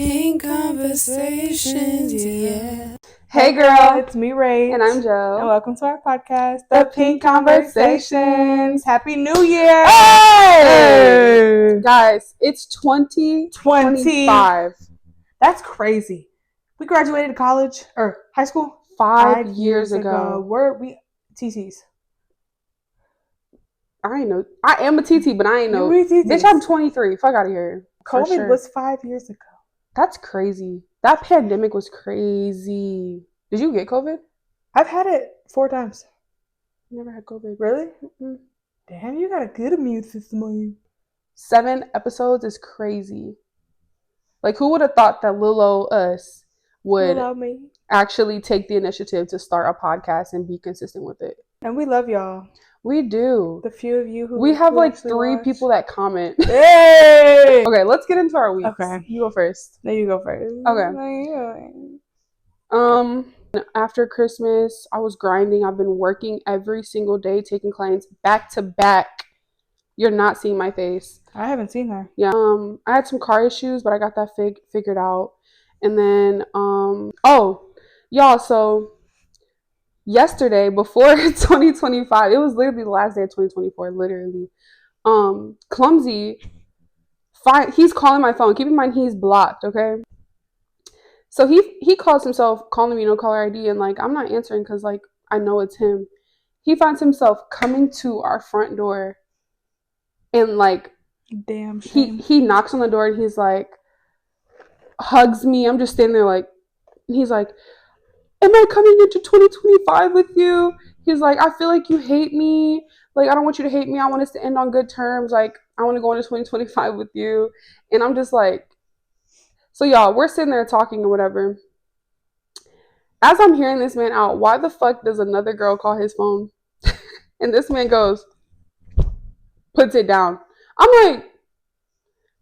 Pinkconversations, yeah. Hey girl, it's me, Rach. and I'm Joe. And welcome to our podcast, The Pinkconversations. Happy New Year! Hey! Guys, it's 2025. That's crazy. We graduated college, or high school, 5 years ago. We TTs. I ain't know. I am a TT, but I ain't know. Bitch, I'm 23. Fuck out of here. COVID was 5 years ago. That's crazy. That pandemic was crazy. Did you get COVID? I've had it 4 times. Never had COVID. Really? Mm-mm. Damn, you got a good immune system on you. 7 episodes is crazy. Like, who would have thought that little old us would actually take the initiative to start a podcast and be consistent with it? And we love y'all. We do. The few of you who we have like 3 watch. people that comment. Hey! Okay, let's get into our weeks. Okay. You go first. No, you go first. Okay. After Christmas, I was grinding. I've been working every single day, taking clients back to back. You're not seeing my face. I haven't seen her. Yeah. I had some car issues, but I got that figured out. And then, so yesterday, before 2025, it was literally the last day of 2024, literally. Clumsy, he's calling my phone. Keep in mind, he's blocked, okay? So he calls himself calling me no caller ID, and like I'm not answering because like I know it's him. He finds himself coming to our front door, and like, damn shame. He knocks on the door and he's like, hugs me. I'm just standing there like, he's like, am I coming into 2025 with you? He's like, I feel like you hate me. Like, I don't want you to hate me. I want us to end on good terms. Like, I want to go into 2025 with you. And I'm just like, so y'all, we're sitting there talking or whatever. As I'm hearing this man out, why the fuck does another girl call his phone? And this man goes, puts it down. I'm like,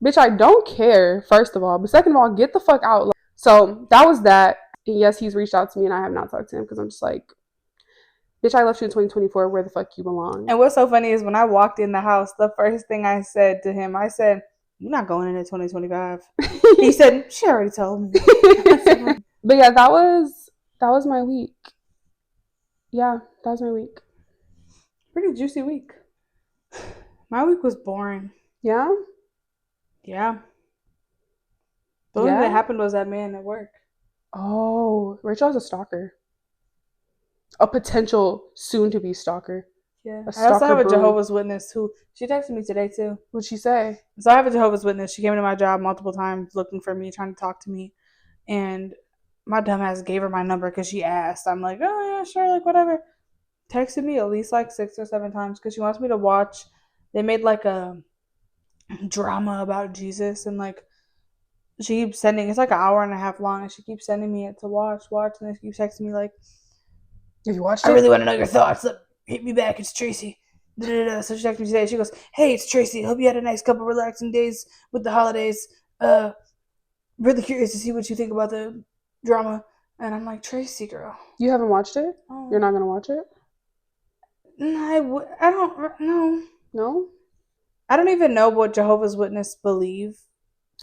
bitch, I don't care, first of all. But second of all, get the fuck out. So that was that. And yes, he's reached out to me and I have not talked to him because I'm just like, bitch, I left you in 2024. Where the fuck you belong? And what's so funny is when I walked in the house, the first thing I said to him, I said, you're not going into 2025. He said, she already told me. But yeah, that was my week. Yeah, that was my week. Pretty juicy week. My week was boring. Yeah? Yeah. The only thing that happened was that man at work. Oh, Rachel's a stalker. A potential soon-to-be stalker. Yeah. I also have a Jehovah's Witness who, she texted me today too. What'd she say? So I have a Jehovah's Witness. She came into my job multiple times looking for me, trying to talk to me. And my dumbass gave her my number because she asked. I'm like, oh yeah, sure, like whatever. Texted me at least like 6 or 7 times because she wants me to watch. They made like a drama about Jesus and like she keeps sending, it's like an hour and a half long and she keeps sending me it to watch and then she keeps texting me like, have you watched it? I really want to know your thoughts. Hit me back, it's Tracy. So she texted me today. She goes, hey, it's Tracy. Hope you had a nice couple relaxing days with the holidays. Really curious to see what you think about the drama. And I'm like, Tracy, girl. You haven't watched it? Oh. You're not going to watch it? No, I don't know. No? I don't even know what Jehovah's Witness believe.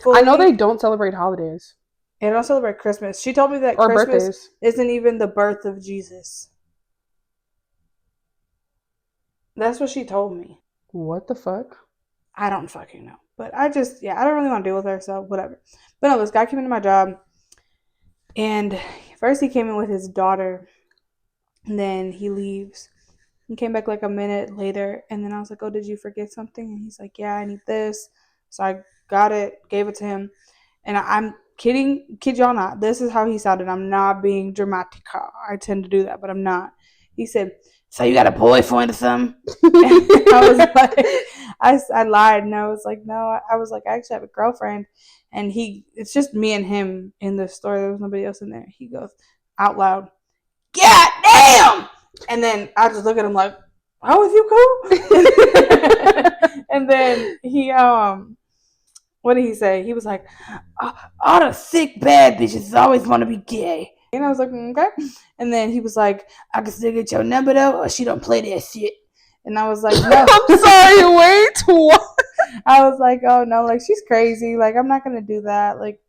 I know they don't celebrate holidays. They don't celebrate Christmas. She told me that or Christmas birthdays. Isn't even the birth of Jesus. That's what she told me. What the fuck? I don't fucking know. But I don't really want to deal with her, so whatever. But no, this guy came into my job. And first he came in with his daughter. And then he leaves. He came back like a minute later. And then I was like, oh, did you forget something? And he's like, yeah, I need this. So I got it, gave it to him. And I'm kid y'all not. This is how he sounded. I'm not being dramatic. I tend to do that, but I'm not. He said, so you got a boyfriend or something? I was like, I lied. And I was like, no. I was like, I actually have a girlfriend. And it's just me and him in the store. There was nobody else in there. He goes out loud, God damn! And then I just look at him like, oh, is you cool? And then he, what did he say? He was like, all the sick bad bitches always want to be gay. And I was like, okay. And then he was like, I can still get your number though, or she don't play that shit. And I was like, no. I'm sorry, wait, what? I was like, oh no, like she's crazy. Like I'm not gonna do that. Like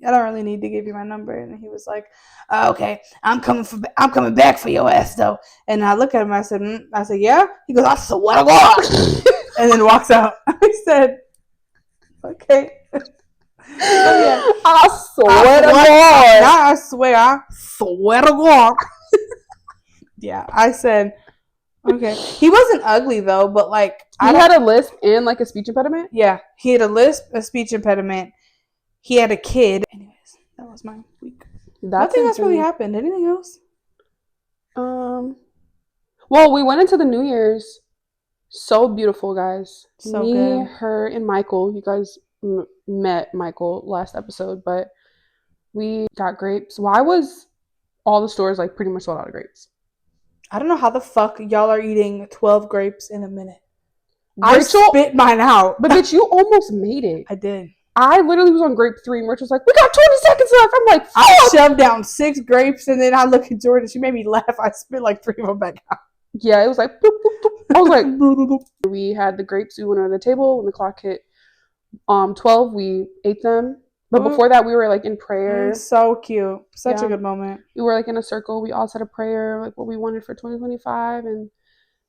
I don't really need to give you my number. And he was like, oh, okay, I'm coming back for your ass though. And I look at him. I said, yeah. He goes, I swear to God, and then walks out. I said, okay. So yeah, I swear to God. I swear to God. Yeah, I said, okay. He wasn't ugly though, but like he had a lisp and like a speech impediment. Yeah, he had a lisp, a speech impediment. He had a kid. Anyways, that was my week. Nothing else really happened. Anything else? Well, we went into the New Year's. So beautiful, guys. So Me, good. her, and Michael. You guys met Michael last episode, but we got grapes. Why was all the stores like pretty much sold out of grapes? I don't know how the fuck y'all are eating 12 grapes in a minute. Rachel, I spit mine out. But bitch, you almost made it. I did. I literally was on grape 3 and Rich was like, we got 20 seconds left. I'm like, fuck! I shoved down 6 grapes and then I look at Jordan. She made me laugh. I spit like 3 of them back out. Yeah, it was like, boop, boop, boop. I was like, we had the grapes. We went on the table. When the clock hit 12, we ate them. But before that, we were like in prayer. So cute. Such a good moment. We were like in a circle. We all said a prayer, like what we wanted for 2025. And,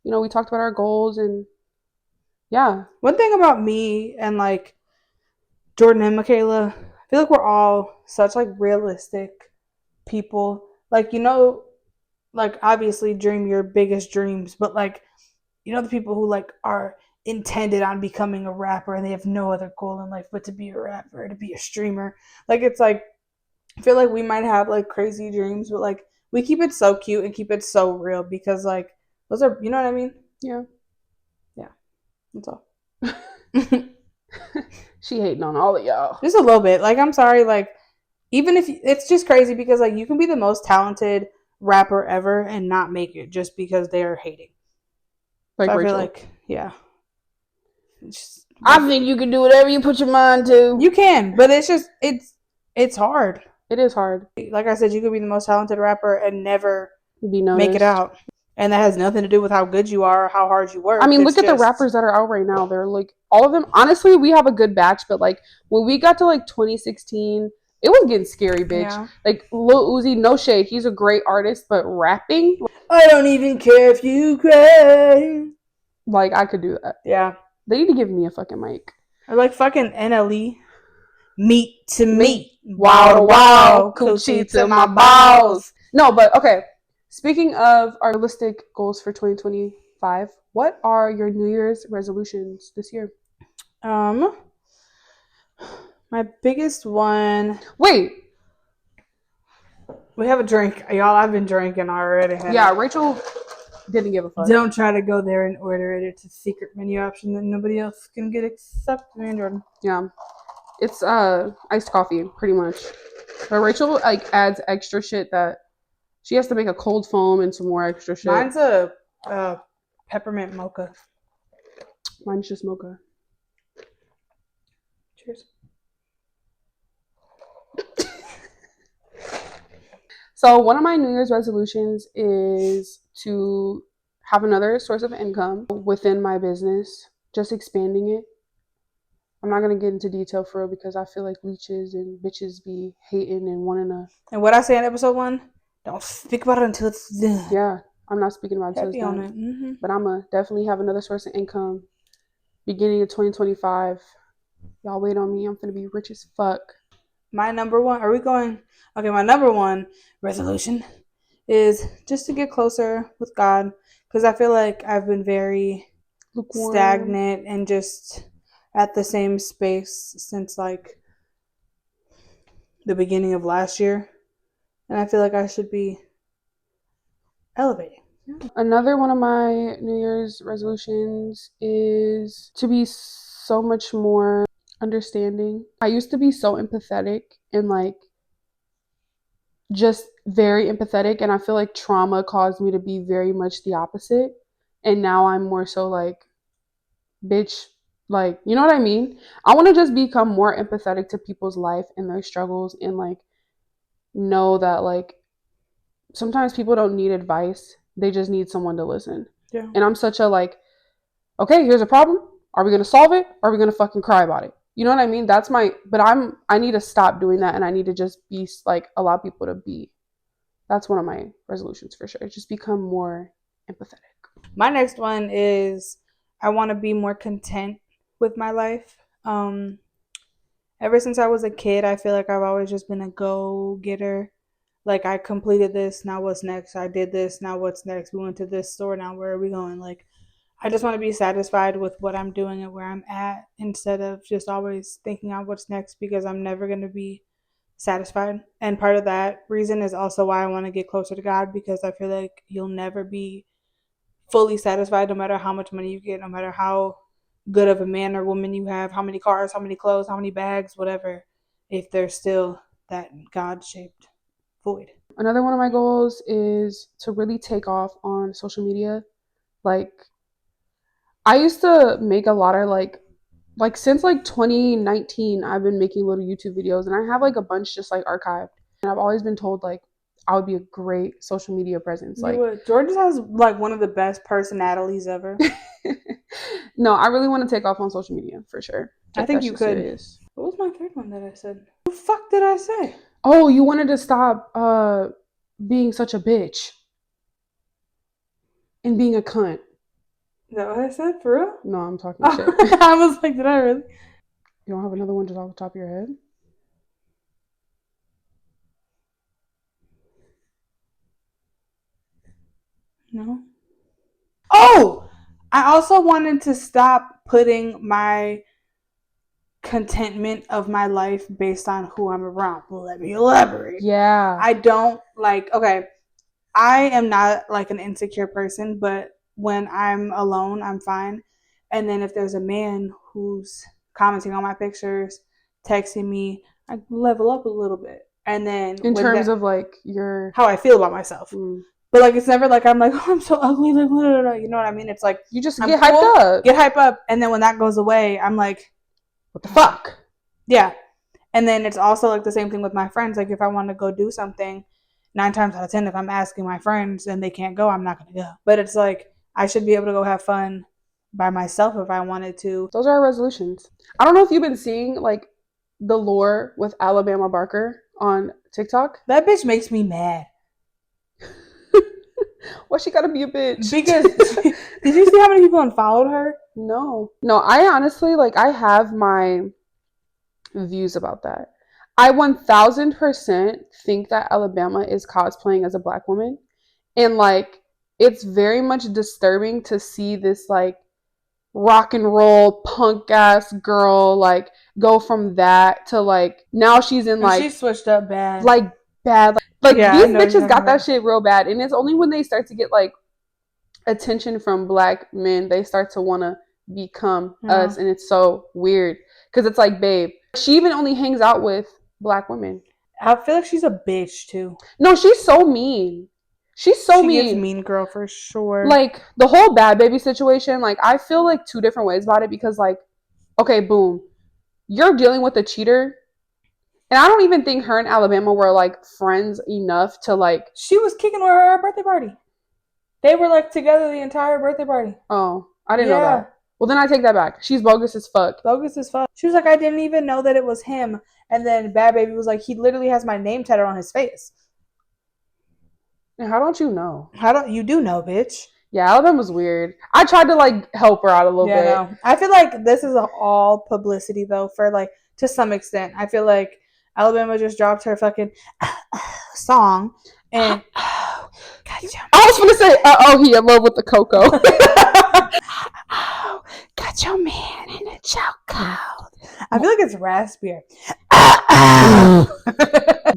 you know, we talked about our goals. And yeah. One thing about me and like Jordan and Michaela, I feel like we're all such like realistic people. Like, you know, like obviously dream your biggest dreams, but like, you know, the people who like are intended on becoming a rapper and they have no other goal in life but to be a rapper, to be a streamer. Like, it's like, I feel like we might have like crazy dreams, but like we keep it so cute and keep it so real because like those are, you know what I mean? Yeah. That's all. She hating on all of y'all. Just a little bit. Like, I'm sorry. Like, even if it's just crazy because like you can be the most talented rapper ever and not make it just because they are hating. Like, so I feel like, yeah. I think you can do whatever you put your mind to. You can, but it's just it's hard. It is hard. Like I said, you could be the most talented rapper and never be noticed. Make it out. And that has nothing to do with how good you are or how hard you work. I mean, look at the rappers that are out right now. They're like, all of them, honestly, we have a good batch, but like when we got to like 2016, it was getting scary, bitch. Yeah. Like Lil Uzi, no shade. He's a great artist, but rapping, I don't even care if you cry. Like, I could do that. Yeah. They need to give me a fucking mic. Or like fucking NLE. Meat to meat. Wow to wow. Coochie to my balls. No, but okay. Speaking of our realistic goals for 2025, what are your New Year's resolutions this year? My biggest one. Wait. We have a drink. Y'all, I've been drinking already. Yeah, Rachel didn't give a fuck. Don't try to go there and order it. It's a secret menu option that nobody else can get except me and Jordan. Yeah. It's iced coffee, pretty much. But Rachel like adds extra shit that she has to make a cold foam and some more extra shit. Mine's a peppermint mocha. Mine's just mocha. Cheers. So one of my New Year's resolutions is to have another source of income within my business, just expanding it. I'm not going to get into detail for real because I feel like leeches and bitches be hating and wanting to. And what I say in episode 1, don't speak about it until it's done. Yeah, I'm not speaking about it until it's done. Mm-hmm. But I'm going to definitely have another source of income beginning of 2025. Y'all wait on me. I'm going to be rich as fuck. My number one, are we going? Okay, my number one resolution is just to get closer with God because I feel like I've been very stagnant and just at the same space since like the beginning of last year. And I feel like I should be elevating. Another one of my New Year's resolutions is to be so much more understanding. I used to be so empathetic and like just very empathetic, and I feel like trauma caused me to be very much the opposite. And now I'm more so like, bitch, like, you know what I mean? I want to just become more empathetic to people's life and their struggles and like know that like sometimes people don't need advice. They just need someone to listen. Yeah. And I'm such a like, okay, here's a problem. Are we going to solve it? Or are we going to fucking cry about it? You know what I mean? That's my, but I need to stop doing that, and I need to just be like, allow people to be. That's one of my resolutions for sure. Just become more empathetic. My next one is I want to be more content with my life. Ever since I was a kid, I feel like I've always just been a go getter. Like, I completed this, now what's next? I did this, now what's next? We went to this store, now where are we going? Like, I just want to be satisfied with what I'm doing and where I'm at instead of just always thinking on what's next, because I'm never going to be satisfied. And part of that reason is also why I want to get closer to God, because I feel like you'll never be fully satisfied no matter how much money you get, no matter how good of a man or woman you have, how many cars, how many clothes, how many bags, whatever, if there's still that God shaped void. Another one of my goals is to really take off on social media. Like, I used to make a lot of like since like 2019, I've been making little YouTube videos, and I have like a bunch just like archived. And I've always been told like I would be a great social media presence. You Like, would. Georgia has like one of the best personalities ever. no, I really want to take off on social media for sure. I Take think that you shit could. serious. What was my third one that I said? What the fuck did I say? Oh, you wanted to stop being such a bitch and being a cunt. Is that what I said? For real? No, I'm talking shit. I was like, did I really? You don't have another one just off the top of your head? No. Oh! I also wanted to stop putting my contentment of my life based on who I'm around. Let me elaborate. Yeah. I don't like, okay, I am not like an insecure person, but when I'm alone, I'm fine. And then if there's a man who's commenting on my pictures, texting me, I level up a little bit. And then in terms of like your how I feel about myself. But like, it's never like I'm like, oh, I'm so ugly, like, you know what I mean? It's like you just get hyped up, and then when that goes away, I'm like, what the fuck? Yeah. And then it's also like the same thing with my friends. Like, if I want to go do something, 9 times out of 10, if I'm asking my friends and they can't go, I'm not going to go. But it's like, I should be able to go have fun by myself if I wanted to. Those are our resolutions. I don't know if you've been seeing like the lore with Alabama Barker on TikTok. That bitch makes me mad. Why she gotta be a bitch? Because did you see how many people unfollowed her? No, I honestly like, I have my views about that. I 1000% think that Alabama is cosplaying as a black woman, and like, it's very much disturbing to see this like rock and roll punk ass girl like go from that to like now she's in like, she switched up bad. Like yeah, these bitches got that shit real bad, and it's only when they start to get like attention from black men they start to want to become us, and it's so weird because it's like, babe, she even only hangs out with black women. I feel like she's a bitch too. No, she's so mean. She gives mean girl for sure. Like, the whole Bad Baby situation, like, I feel like 2 different ways about it, because like, okay, boom, you're dealing with a cheater, and I don't even think her and Alabama were like friends enough to like. She was kicking with her at her birthday party. They were like together the entire birthday party. Oh, I didn't know that. Well, then I take that back. She's bogus as fuck. Bogus as fuck. She was like, I didn't even know that it was him. And then Bad Baby was like, he literally has my name tattooed on his face. And how don't you know? You do know, bitch. Yeah, Alabama was weird. I tried to like help her out a little bit. No. I feel like this is all publicity though, for like, to some extent. I feel like Alabama just dropped her fucking song, and I was gonna say, he in love with the cocoa. Got your man in a chokehold. I feel like it's raspier.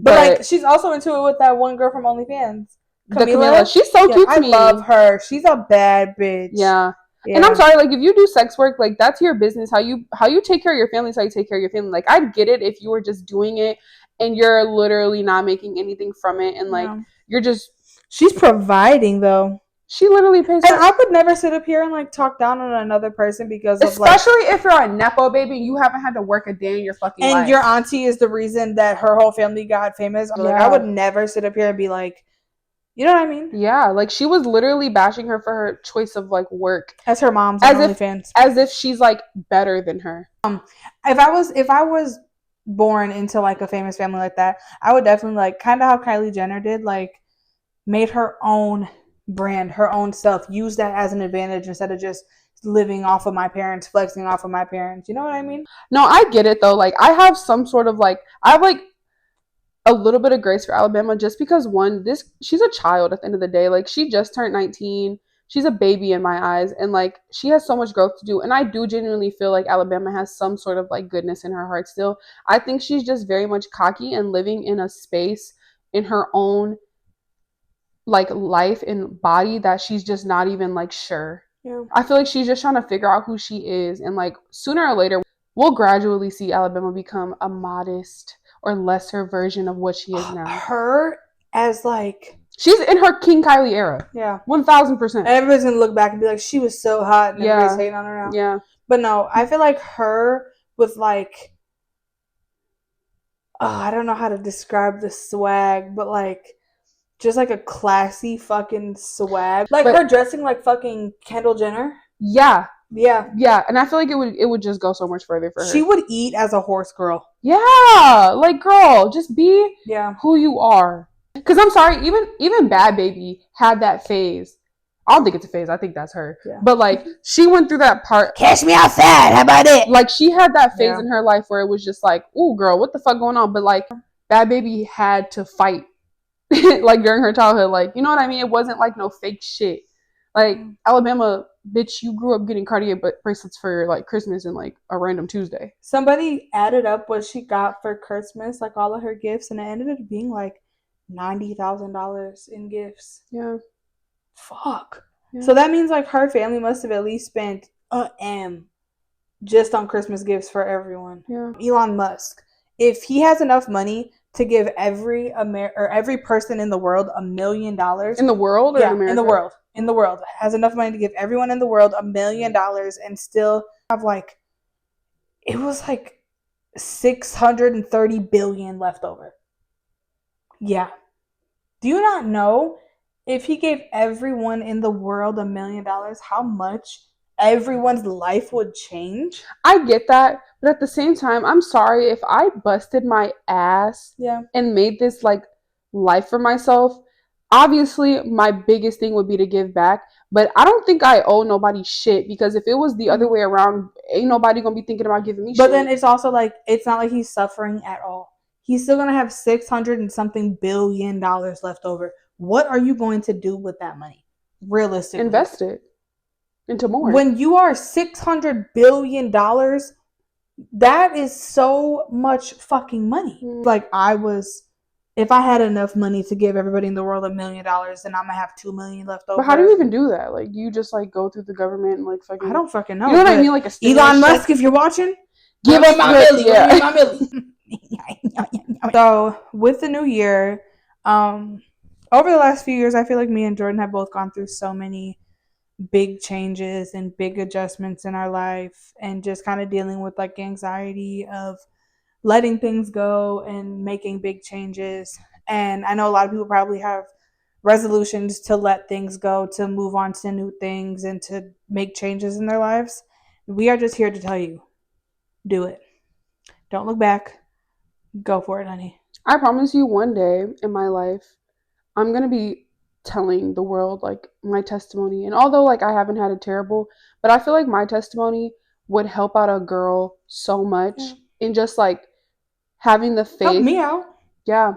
But like, she's also into it with that one girl from OnlyFans, Camila. She's so cute to me. I love her. She's a bad bitch. Yeah. And I'm sorry, like, if you do sex work, like, that's your business. How you take care of your family is how you take care of your family. Like, I'd get it if you were just doing it and you're literally not making anything from it, and like, you're just. She's providing though. She literally pays. And I would never sit up here and like talk down on another person because of especially if you're a nepo baby and you haven't had to work a day in your fucking life. And your auntie is the reason that her whole family got famous. Yeah. Like, I would never sit up here and be like, You know what I mean? Yeah, like she was literally bashing her for her choice of like work, As her mom's on as if OnlyFans. as if she's like better than her. If I was born into like a famous family like that, I would definitely like kind of how Kylie Jenner did, like made her own brand, her own stuff, use that as an advantage instead of just living off of my parents, flexing off of my parents. You know what I mean? No, I get it though. Like I have some sort of like I have like a little bit of grace for Alabama just because one, this she's a child at the end of the day. Like she just turned 19. She's a baby in my eyes and like she has so much growth to do. And I do genuinely feel like Alabama has some sort of like goodness in her heart still. I think she's just very much cocky and living in a space in her own like life and body that she's just not even like sure. Yeah. I feel like she's just trying to figure out who she is and like sooner or later we'll gradually see Alabama become a modest or lesser version of what she is now. Her as like She's in her King Kylie era. Yeah. 1000%. Everybody's gonna look back and be like, she was so hot and everybody's hating on her now. Yeah. But no, I feel like her with like I don't know how to describe the swag, but like just like a classy fucking swag. Like her dressing like fucking Kendall Jenner. Yeah. Yeah. Yeah. And I feel like it would just go so much further for her. She would eat as a horse girl. Yeah. Like girl, just be who you are. Cause I'm sorry, even Bad Baby had that phase. I don't think it's a phase. I think that's her. Yeah. But like she went through that part. Catch me outside. How about it? Like she had that phase in her life where it was just like, ooh, girl, what the fuck going on? But like Bad Baby had to fight like during her childhood. Like, you know what I mean? It wasn't like no fake shit. Like Alabama, bitch, you grew up getting Cartier bracelets for like Christmas and like a random Tuesday. Somebody added up what she got for Christmas, like all of her gifts, and it ended up being like $90,000 in gifts. Yeah. Fuck. Yeah. So that means like her family must have at least spent a M just on Christmas gifts for everyone. Yeah. Elon Musk, if he has enough money to give every person in the world $1 million. In the world or in America? In the world. In the world. Has enough money to give everyone in the world $1 million and still have like, it was like 630 billion left over. Yeah. Do you not know if he gave everyone in the world $1 million, how much everyone's life would change? I get that, but at the same time, I'm sorry if I busted my ass and made this like life for myself. Obviously, my biggest thing would be to give back, but I don't think I owe nobody shit because if it was the other way around, ain't nobody gonna be thinking about giving me shit. But then it's also like, it's not like he's suffering at all. He's still gonna have $600 and something billion left over. What are you going to do with that money? Realistically, invest it into more. When you are $600 billion, that is so much fucking money. Like if I had enough money to give everybody in the world $1 million, then I'm gonna have $2 million left over. But how do you even do that? Like you just like go through the government and like fucking. I don't fucking know. You know what I mean? Like a Elon Musk, if you're watching, give us my milli. Yeah. My milli. So with the new year, over the last few years, I feel like me and Jordan have both gone through so many big changes and big adjustments in our life, and just kind of dealing with like anxiety of letting things go and making big changes. And I know a lot of people probably have resolutions to let things go, to move on to new things, and to make changes in their lives. We are just here to tell you, do it. Don't look back. Go for it, honey. I promise you one day in my life, I'm going to be telling the world like my testimony. And although like I haven't had a terrible, but I feel like my testimony would help out a girl so much in just like having the faith. Help me out. Yeah.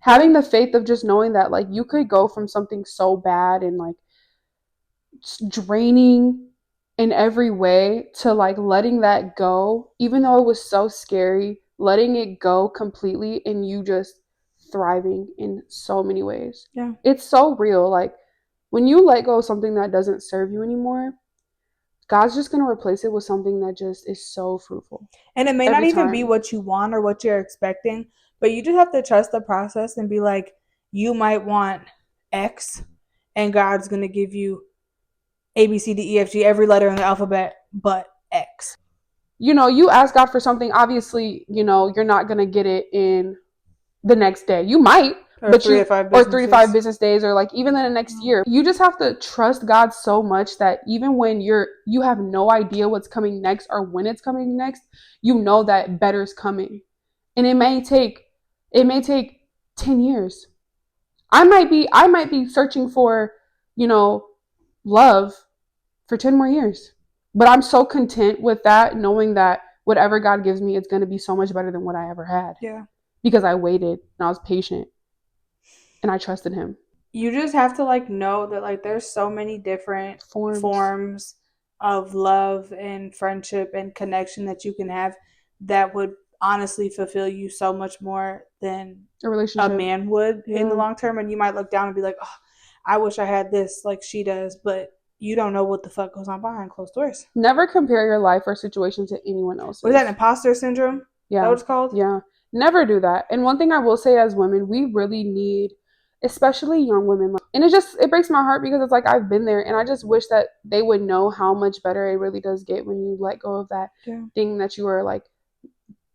Having the faith of just knowing that like you could go from something so bad and like draining in every way to like letting that go, even though it was so scary, letting it go completely and you just thriving in so many ways. Yeah. It's so real. Like when you let go of something that doesn't serve you anymore, God's just going to replace it with something that just is so fruitful. And it may not even be what you want or what you're expecting, but you just have to trust the process and be like, you might want X and God's going to give you A, B, C, D, E, F, G, every letter in the alphabet but X. You know, you ask God for something, obviously, you know, you're not going to get it in the next day. You might, Or 3 to 5 or 3 to 5 businesses. business days, or like even in the next year. You just have to trust God so much that even when you have no idea what's coming next or when it's coming next, you know that better's coming. And it may take 10 years. I might be searching for, you know, love for 10 more years. But I'm so content with that, knowing that whatever God gives me, it's going to be so much better than what I ever had. Yeah. Because I waited and I was patient and I trusted him. You just have to like know that like there's so many different Forms. forms of love and friendship and connection that you can have that would honestly fulfill you so much more than A a relationship. man would in the Yeah. long term. And you might look down and be like, oh, I wish I had this like she does, but you don't know what the fuck goes on behind closed doors. Never compare your life or situation to anyone Was that else's. imposter syndrome? Is that Yeah. what it's called? Yeah. Never do that. And one thing I will say, as women, we really need, especially young women, and it breaks my heart because it's like I've been there, and I just wish that they would know how much better it really does get when you let go of that Yeah. thing that you were like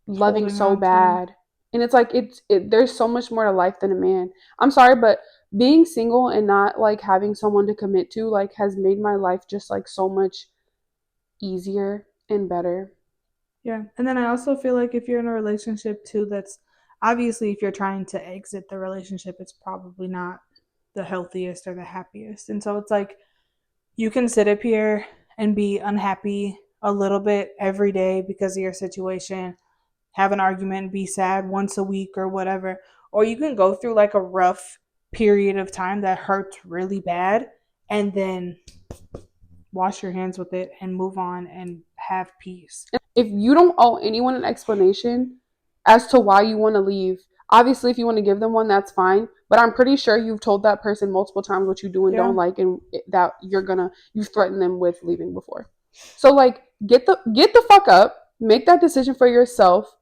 loving Holding so on to. bad. And it's like there's so much more to life than a man. I'm sorry, but being single and not like having someone to commit to like has made my life just like so much easier and better. Yeah. And then I also feel like if you're in a relationship too, that's obviously if you're trying to exit the relationship, it's probably not the healthiest or the happiest. And so it's like you can sit up here and be unhappy a little bit every day because of your situation, have an argument, be sad once a week or whatever. Or you can go through like a rough period of time that hurts really bad and then wash your hands with it and move on and have peace. If you don't owe anyone an explanation as to why you want to leave, obviously if you want to give them one, that's fine. But I'm pretty sure you've told that person multiple times what you do and Yeah. don't like, and that you've threatened them with leaving before. So like get the fuck up, make that decision for yourself,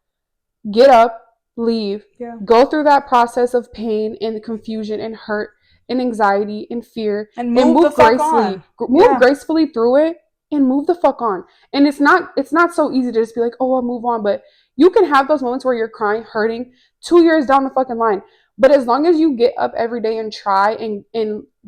get up, leave, Yeah. go through that process of pain and confusion and hurt and anxiety and fear, And and move the fuck on. move Yeah. gracefully through it and move the fuck on. And it's not so easy to just be like, oh, I'll move on. But you can have those moments where you're crying, hurting 2 years down the fucking line. But as long as you get up every day and try and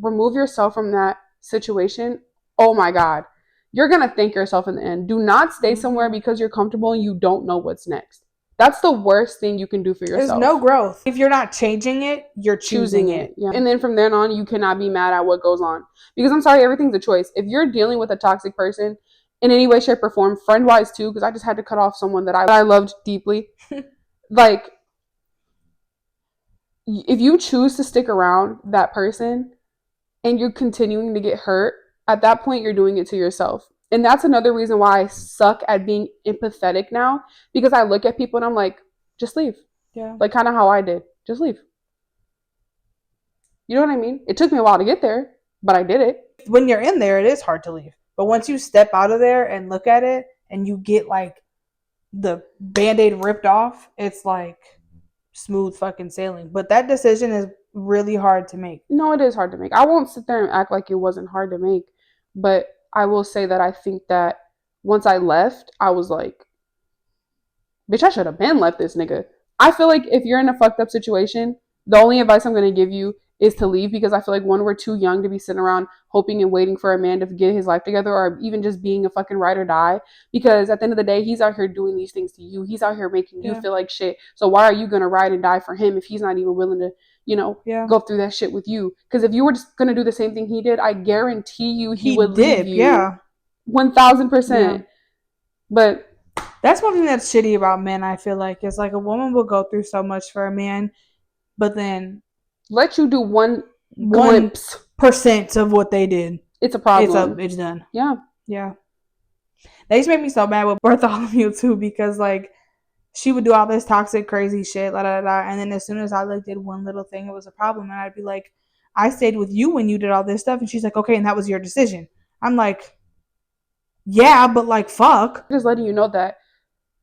remove yourself from that situation, oh my God, you're gonna thank yourself in the end. Do not stay somewhere because you're comfortable and you don't know what's next. That's the worst thing you can do for There's yourself. no growth. If you're not changing it, you're choosing it. Yeah. And then from then on, you cannot be mad at what goes on. Because I'm sorry, everything's a choice. If you're dealing with a toxic person in any way, shape, or form, friend wise too, because I just had to cut off someone that I loved deeply. Like, if you choose to stick around that person and you're continuing to get hurt, at that point, you're doing it to yourself. And that's another reason why I suck at being empathetic now, because I look at people and I'm like, just leave. Yeah. Like, kind of how I did. Just leave. You know what I mean? It took me a while to get there, but I did it. When you're in there, it is hard to leave. But once you step out of there and look at it and you get like the band-aid ripped off, it's like smooth fucking sailing. But that decision is really hard to make. No, it is hard to make. I won't sit there and act like it wasn't hard to make, but I will say that I think that once I left, I was like, bitch, I should have been left this nigga. I feel like if you're in a fucked up situation, the only advice I'm going to give you is to leave, because I feel like, one, we're too young to be sitting around hoping and waiting for a man to get his life together, or even just being a fucking ride or die. Because at the end of the day, he's out here doing these things to you. He's out here making you feel like shit. So why are you going to ride and die for him if he's not even willing to, go through that shit with you? Because if you were just going to do the same thing he did, I guarantee you he would leave you. Yeah. 1000%. But that's one thing that's shitty about men, I feel like, is like a woman will go through so much for a man, but then let you do one glimpse 1% of what they did. It's a problem. It's done. Yeah. Yeah. They used to make me so mad with Bartholomew too, because like she would do all this toxic, crazy shit, and then as soon as I like did one little thing, it was a problem, and I'd be like, I stayed with you when you did all this stuff, and she's like, okay, and that was your decision. I'm like, yeah, but like, fuck. Just letting you know that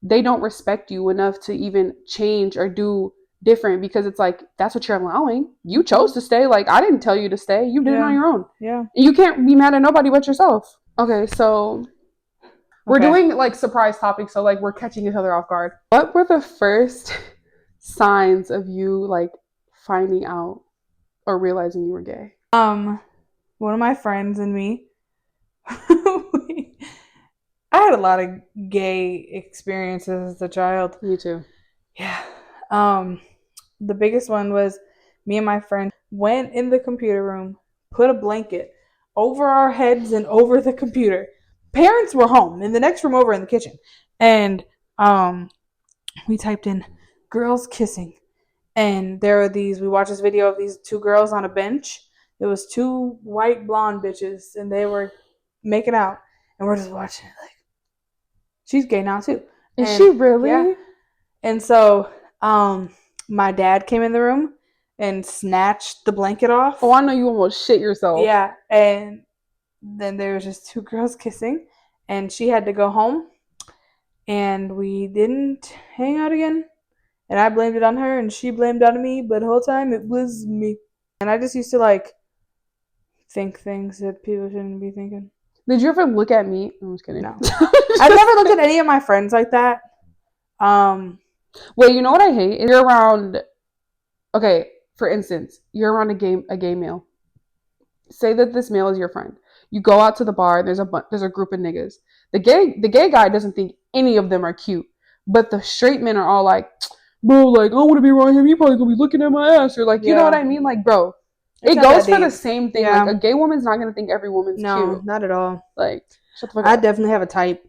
they don't respect you enough to even change or do different, because it's like, that's what you're allowing. You chose to stay. Like, I didn't tell you to stay. You did it on your own. Yeah. And you can't be mad at nobody but yourself. Okay, so we're doing like surprise topics, so like we're catching each other off guard. What were the first signs of you like finding out or realizing you were gay? One of my friends and me, I had a lot of gay experiences as a child. Me too. Yeah. The biggest one was me and my friend went in the computer room, put a blanket over our heads and over the computer. Parents were home in the next room over in the kitchen. And we typed in girls kissing. And there were we watched this video of these two girls on a bench. It was two white blonde bitches and they were making out. And we're just watching it like, she's gay now too. Is she really? Yeah. And so my dad came in the room and snatched the blanket off. Oh, I know you almost shit yourself. Yeah. And then there was just two girls kissing and she had to go home and we didn't hang out again. And I blamed it on her and she blamed it on me, but the whole time it was me. And I just used to like think things that people shouldn't be thinking. Did you ever look at me? I'm just kidding. No. I've never looked at any of my friends like that. Wait, you know what I hate? You're around, okay, for instance, you're around a gay male. Say that this male is your friend. You go out to the bar, there's a group of niggas. The gay guy doesn't think any of them are cute. But the straight men are all like, bro, like, I don't want to be around him. He probably gonna be looking at my ass. Or like, you know what I mean? Like, bro, it goes for the same thing. Yeah. Like, a gay woman's not gonna think every woman's cute. No, not at all. Like, shut the fuck I up. definitely have a type.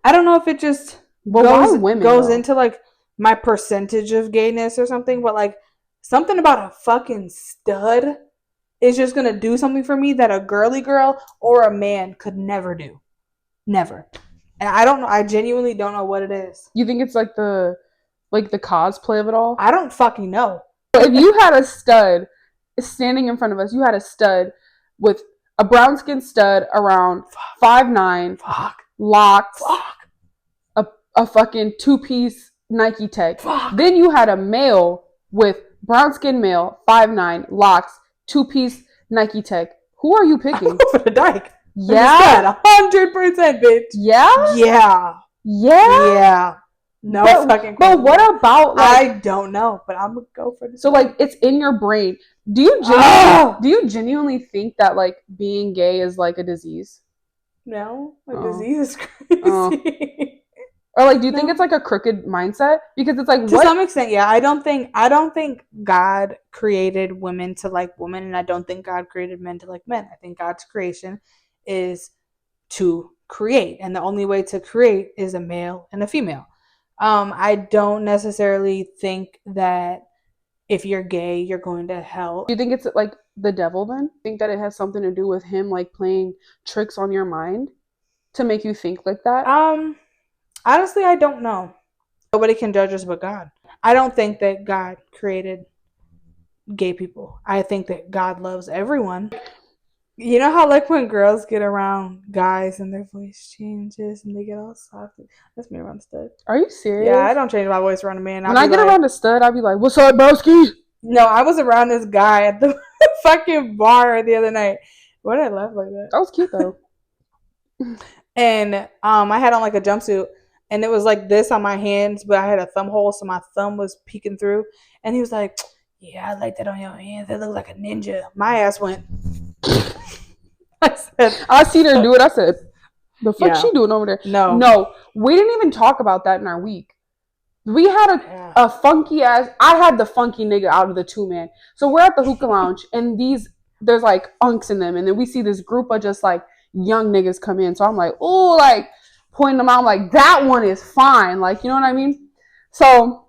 I don't know if it just goes into like my percentage of gayness or something, but like something about a fucking stud is just gonna do something for me that a girly girl or a man could never do. Never. And I don't know. I genuinely don't know what it is. You think it's like the cosplay of it all? I don't fucking know. If you had a stud standing in front of us, you had a stud with a brown skin stud around 5'9", locks, a fucking 2-piece Nike tech. Then you had a male with brown skin male, 5'9", locks, 2-piece Nike tech. Who are you picking? For the dyke. Yeah. 100%, bitch. Yeah? Yeah. Yeah? Yeah. No fucking question. But what about like, I don't know, but I'm gonna go for this. So like it's in your brain. Do you genuinely think that like being gay is like a disease? No, a disease is crazy. Or like, do you think it's like a crooked mindset? Because it's like to some extent, yeah. I don't think God created women to like women, and I don't think God created men to like men. I think God's creation is to create, and the only way to create is a male and a female. I don't necessarily think that if you're gay, you're going to hell. Do you think it's like the devil then? Think that it has something to do with him like playing tricks on your mind to make you think like that? Honestly, I don't know. Nobody can judge us but God. I don't think that God created gay people. I think that God loves everyone. You know how like when girls get around guys and their voice changes and they get all soft? That's me around a stud. Are you serious? Yeah, I don't change my voice around a man. When I get around a stud, I'll be like, what's up, broski? No, I was around this guy at the fucking bar the other night. Why did I laugh like that? That was cute though. And I had on like a jumpsuit and it was like this on my hands, but I had a thumb hole, so my thumb was peeking through. And he was like, yeah, I like that on your hands. They look like a ninja. My ass went. I seen her do it. I said, the fuck she doing over there? No, we didn't even talk about that in our week. We had a funky ass. I had the funky nigga out of the two, man. So we're at the hookah lounge and there's like unks in them, and then we see this group of just like young niggas come in. So I'm like, oh, like pointing them out. I'm like, that one is fine. Like, you know what I mean? So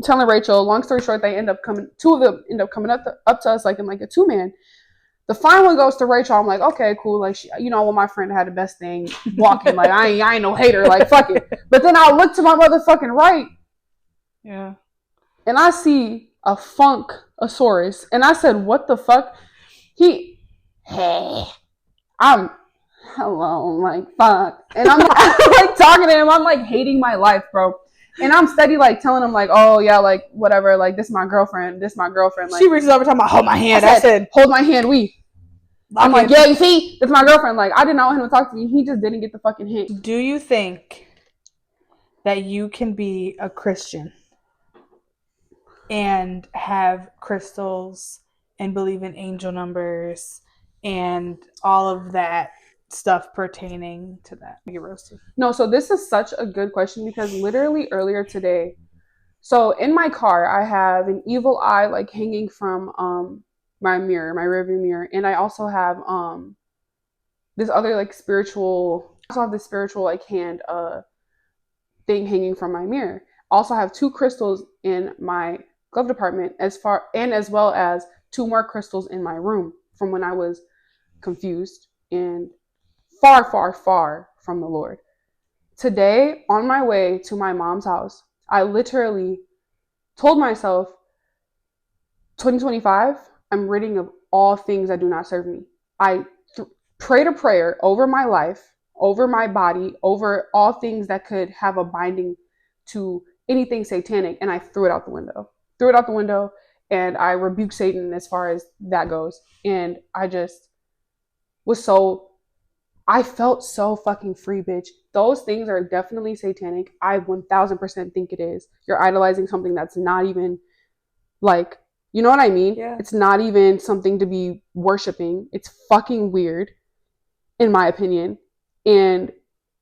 telling Rachel, long story short, two of them end up coming up to us like in like a 2-man. The fine one goes to Rachel. I'm like, okay, cool. Like, well, my friend had the best thing walking. Like, I ain't no hater. Like, fuck it. But then I look to my motherfucking right. Yeah. And I see a funkasaurus. And I said, what the fuck? Hello. I'm like, fuck. And I'm like talking to him. I'm like hating my life, bro. And I'm steady like telling him like, oh yeah, like whatever, like this is my girlfriend. Like, she reaches over talking about hold my hand. I said hold my hand. I'm like, yeah, you see, that's my girlfriend. Like, I did not want him to talk to me. He just didn't get the fucking hint. Do you think that you can be a Christian? and have crystals and believe in angel numbers and all of that stuff pertaining to that. I get roasted. No, so this is such a good question because literally earlier today, so in my car, I have an evil eye like hanging from my mirror, my rearview mirror, and I also have this other like spiritual. I also have this spiritual like hand thing hanging from my mirror. Also have two crystals in my glove department as well as two more crystals in my room from when I was confused and far, far, far from the Lord. Today, on my way to my mom's house, I literally told myself, 2025, I'm ridding of all things that do not serve me. I prayed a prayer over my life, over my body, over all things that could have a binding to anything satanic, and I threw it out the window. Threw it out the window, and I rebuked Satan as far as that goes. And I just was so, I felt so fucking free, bitch. Those things are definitely satanic. I 1000% think it is. You're idolizing something that's not even like, you know what I mean? Yeah. It's not even something to be worshiping. It's fucking weird, in my opinion. And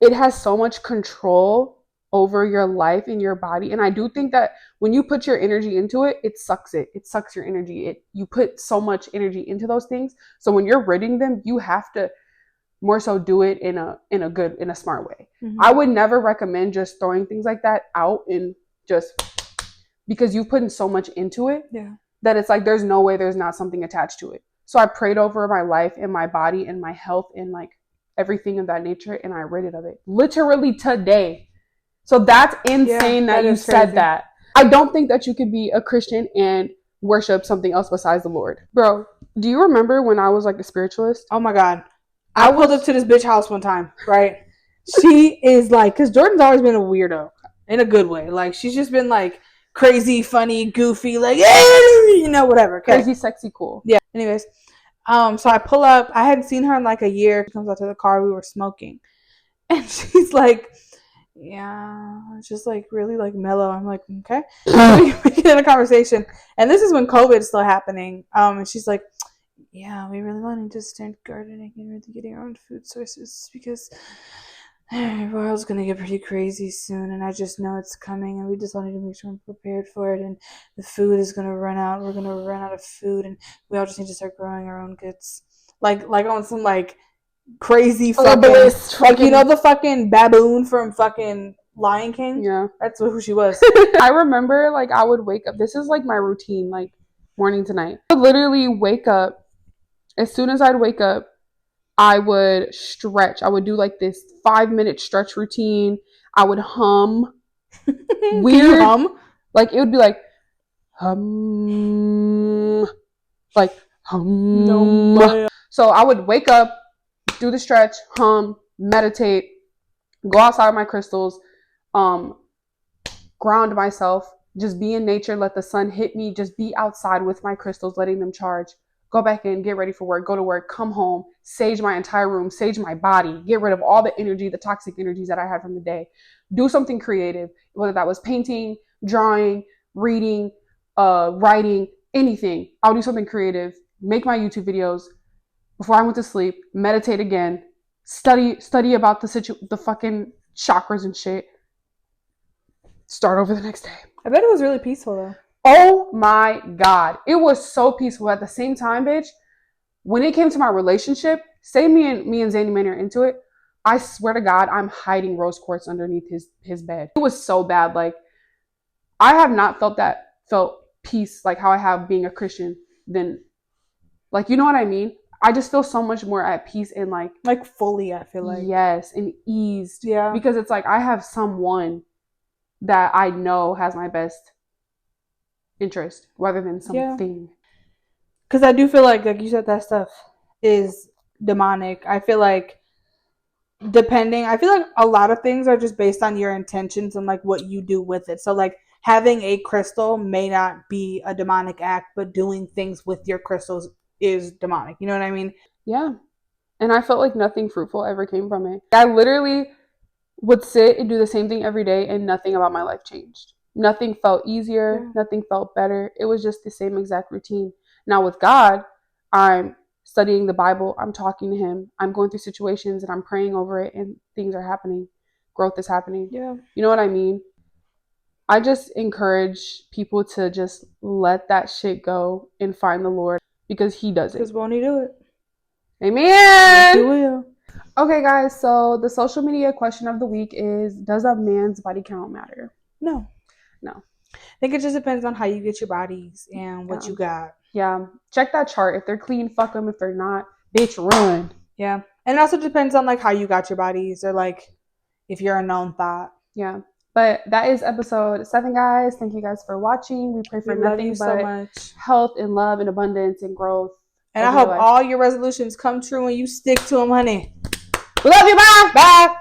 it has so much control over your life and your body. And I do think that when you put your energy into it, it sucks it. It sucks your energy. You put so much energy into those things. So when you're ridding them, you have to more so do it in a smart way. Mm-hmm. I would never recommend just throwing things like that out and just because you've put in so much into it. Yeah. That it's like there's no way there's not something attached to it. So I prayed over my life and my body and my health and like everything of that nature, and I rid it of it literally today. So that's insane that you said that. I don't think that you could be a Christian and worship something else besides the Lord. Bro, do you remember when I was like a spiritualist? Oh my God. I pulled up to this bitch house one time, right? She is like, because Jordan's always been a weirdo in a good way. Like, she's just been like crazy, funny, goofy, like, you know, whatever. Okay. Crazy, sexy, cool. Yeah. Anyways, so I pull up. I hadn't seen her in like a year. She comes out to the car. We were smoking. And she's like, yeah, it's just like really like mellow. I'm like, okay. We get in a conversation. And this is when COVID is still happening. And she's like, yeah, we really wanted to start gardening and really getting our own food sources because the world's going to get pretty crazy soon, and I just know it's coming, and we just wanted to make sure we're prepared for it, and the food is going to run out. We're going to run out of food, and we all just need to start growing our own goods. Like on some, like, crazy fucking, like, you know the fucking baboon from fucking Lion King? Yeah. That's who she was. I remember, like, I would wake up. This is, like, my routine, like, morning to night. I would literally wake up. As soon as I'd wake up, I would stretch. I would do like this 5-minute stretch routine. I would hum. Weird. Hum? Like it would be like hum. Like hum. No. So I would wake up, do the stretch, hum, meditate, go outside with my crystals, ground myself, just be in nature, let the sun hit me, just be outside with my crystals, letting them charge. Go back in, get ready for work, go to work, come home, sage my entire room, sage my body, get rid of all the energy, the toxic energies that I had from the day. Do something creative, whether that was painting, drawing, reading, writing, anything. I'll do something creative, make my YouTube videos before I went to sleep, meditate again, study about the fucking chakras and shit. Start over the next day. I bet it was really peaceful though. Oh my God. It was so peaceful. At the same time, bitch, when it came to my relationship, say me and Zanny Man are into it, I swear to God, I'm hiding rose quartz underneath his bed. It was so bad. Like, I have not felt peace like how I have being a Christian than, like, you know what I mean? I just feel so much more at peace and like fully, I feel like. Yes, and eased. Yeah. Because it's like I have someone that I know has my best interest rather than something. Because I do feel like you said, that stuff is demonic. I feel like I feel like a lot of things are just based on your intentions and like what you do with it. So like having a crystal may not be a demonic act, but doing things with your crystals is demonic. You know what I mean? Yeah. And I felt like nothing fruitful ever came from it. I literally would sit and do the same thing every day and nothing about my life changed. Nothing felt easier. Yeah. Nothing felt better. It was just the same exact routine. Now with God, I'm studying the Bible. I'm talking to him. I'm going through situations and I'm praying over it and things are happening. Growth is happening. Yeah. You know what I mean? I just encourage people to just let that shit go and find the Lord because he does it. Because won't he do it? Amen. Yes, he will. Okay, guys, so the social media question of the week is, does a man's body count matter? No. No. I think it just depends on how you get your bodies and what Yeah. you got. Yeah. Check that chart. If they're clean, fuck them. If they're not, bitch, run. Yeah. And it also depends on like how you got your bodies or like if you're a known thought. Yeah. But that is episode 7, guys. Thank you guys for watching. We pray for We love you nothing so but much. health and love and abundance and growth. And I hope all your resolutions come true and you stick to them, honey. We love you. Bye. Bye.